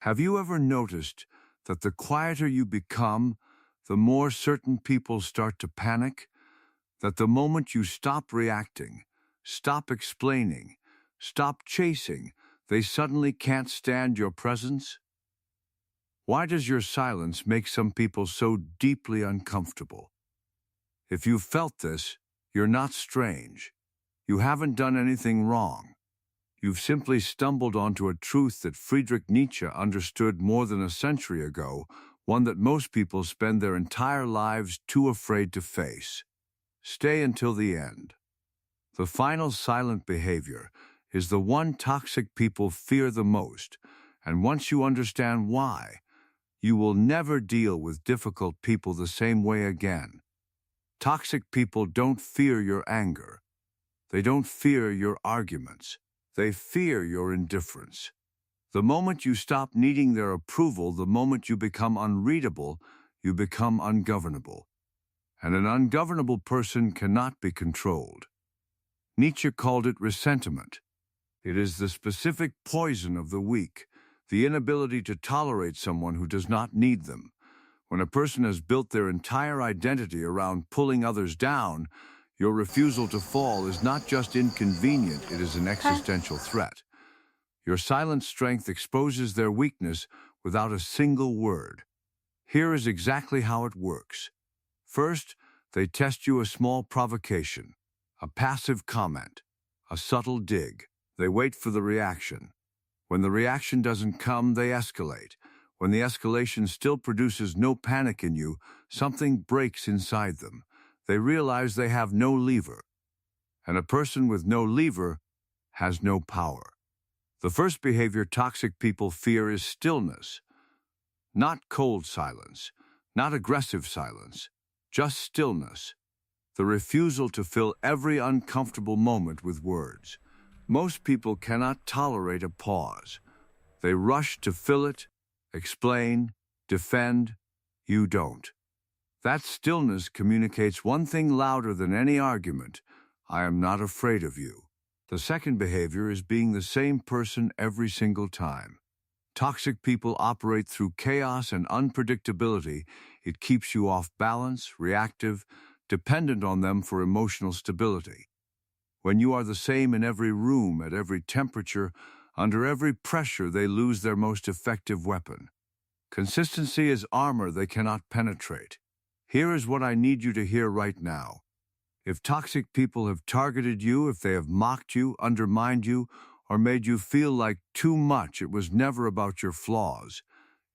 Have you ever noticed that the quieter you become, the more certain people start to panic? That the moment you stop reacting, stop explaining, stop chasing, they suddenly can't stand your presence? Why does your silence make some people so deeply uncomfortable? If you've felt this, you're not strange. You haven't done anything wrong. You've simply stumbled onto a truth that Friedrich Nietzsche understood more than a century ago, one that most people spend their entire lives too afraid to face. Stay until the end. The final silent behavior is the one toxic people fear the most, and once you understand why, you will never deal with difficult people the same way again. Toxic people don't fear your anger. They don't fear your arguments. They fear your indifference. The moment you stop needing their approval, the moment you become unreadable, you become ungovernable. And an ungovernable person cannot be controlled. Nietzsche called it resentment. It is the specific poison of the weak, the inability to tolerate someone who does not need them. When a person has built their entire identity around pulling others down, your refusal to fall is not just inconvenient, it is an existential threat. Your silent strength exposes their weakness without a single word. Here is exactly how it works. First, they test you a small provocation, a passive comment, a subtle dig. They wait for the reaction. When the reaction doesn't come, they escalate. When the escalation still produces no panic in you, something breaks inside them. They realize they have no lever. And a person with no lever has no power. The first behavior toxic people fear is stillness. Not cold silence, not aggressive silence, just stillness. The refusal to fill every uncomfortable moment with words. Most people cannot tolerate a pause. They rush to fill it, explain, defend. You don't. That stillness communicates one thing louder than any argument: I am not afraid of you. The second behavior is being the same person every single time. Toxic people operate through chaos and unpredictability. It keeps you off balance, reactive, dependent on them for emotional stability. When you are the same in every room, at every temperature, under every pressure, they lose their most effective weapon. Consistency is armor they cannot penetrate. Here is what I need you to hear right now. If toxic people have targeted you, if they have mocked you, undermined you, or made you feel like too much, it was never about your flaws.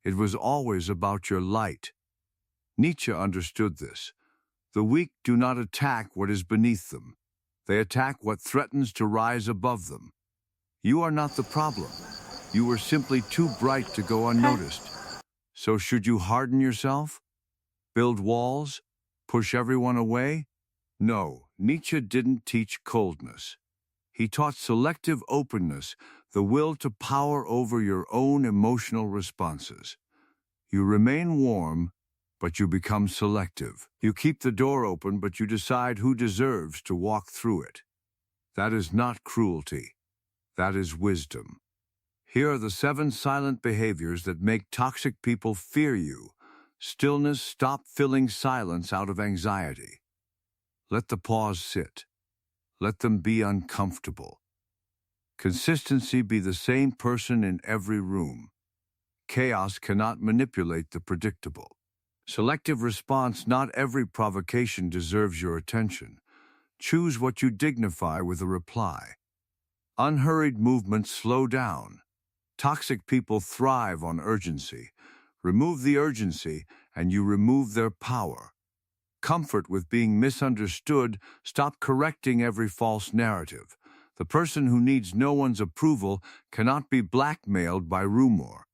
It was always about your light. Nietzsche understood this. The weak do not attack what is beneath them. They attack what threatens to rise above them. You are not the problem. You were simply too bright to go unnoticed. So should you harden yourself? Build walls? Push everyone away? No, Nietzsche didn't teach coldness. He taught selective openness, the will to power over your own emotional responses. You remain warm, but you become selective. You keep the door open, but you decide who deserves to walk through it. That is not cruelty. That is wisdom. Here are the 7 silent behaviors that make toxic people fear you. Stillness. Stop filling silence out of anxiety. Let the pause sit. Let them be uncomfortable. Consistency. Be the same person in every room. Chaos cannot manipulate the predictable. Selective response. Not every provocation deserves your attention. Choose what you dignify with a reply. Unhurried movement. Slow down. Toxic people thrive on urgency. Remove the urgency, and you remove their power. Comfort with being misunderstood. Stop correcting every false narrative. The person who needs no one's approval cannot be blackmailed by rumor.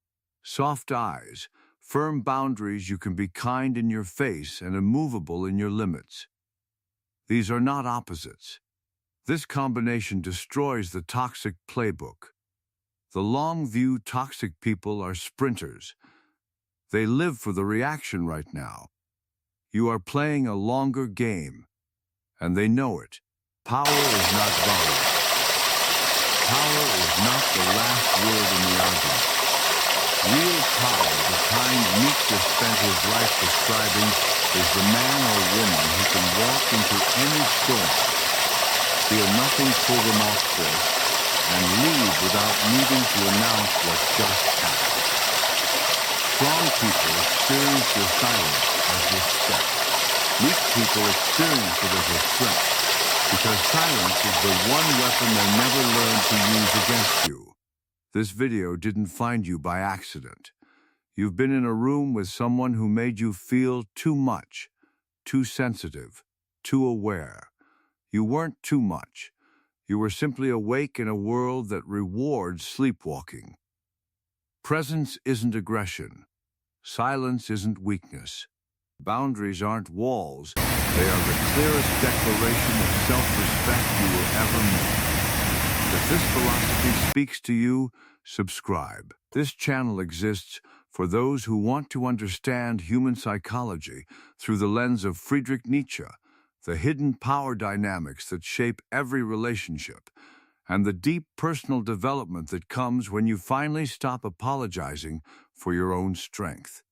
Soft eyes. Firm boundaries. You can be kind in your face and immovable in your limits. These are not opposites. This combination destroys the toxic playbook. The long view. Toxic people are sprinters. They live for the reaction right now. You are playing a longer game, and they know it. Power is not violence. Power is not the last word in the argument. Real power, the kind Nietzsche spent his life describing, is the man or woman who can walk into any storm, feel nothing pull them off course, and leave without needing to announce what's just happened. Strong people experience your silence as respect. Weak people experience it as a threat, because silence is the one weapon they'll never learn to use against you. This video didn't find you by accident. You've been in a room with someone who made you feel too much, too sensitive, too aware. You weren't too much. You were simply awake in a world that rewards sleepwalking. Presence isn't aggression. Silence isn't weakness. Boundaries aren't walls. They are the clearest declaration of self-respect you will ever make. If this philosophy speaks to you, subscribe. This channel exists for those who want to understand human psychology through the lens of Friedrich Nietzsche, the hidden power dynamics that shape every relationship, and the deep personal development that comes when you finally stop apologizing for your own strength.